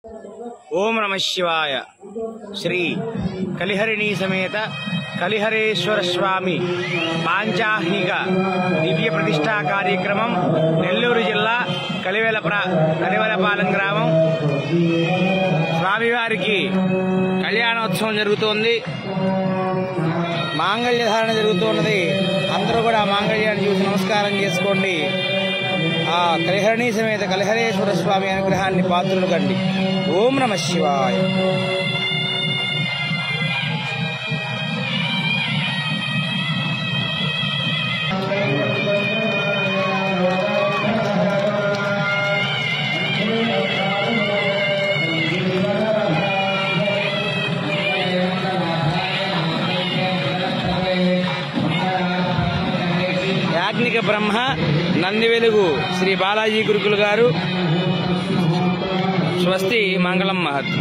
ఓం నమ శివాయ. శ్రీ కలిహరిణీ సమేత కలిహరేశ్వర స్వామి పాంచాహ్నిక దివ్య ప్రతిష్టా కార్యక్రమం నెల్లూరు జిల్లా కలివెలపాలెం గ్రామం. స్వామివారికి కళ్యాణోత్సవం జరుగుతోంది, మాంగళ్య ధారణ జరుగుతున్నది. అందరూ కూడా మాంగళ్యాన్ని చూసి నమస్కారం చేసుకోండి. ఆ కలిహరిణీ సమేత కలిహరేశ్వర స్వామి అనుగ్రహాన్ని పాత్రులు కండి. ఓం నమ శివాయ. యాజ్ఞిక బ్రహ్మ నంది వెలుగు శ్రీ బాలాజీ గురుకులు గారు. స్వస్తి మంగళం మహత్.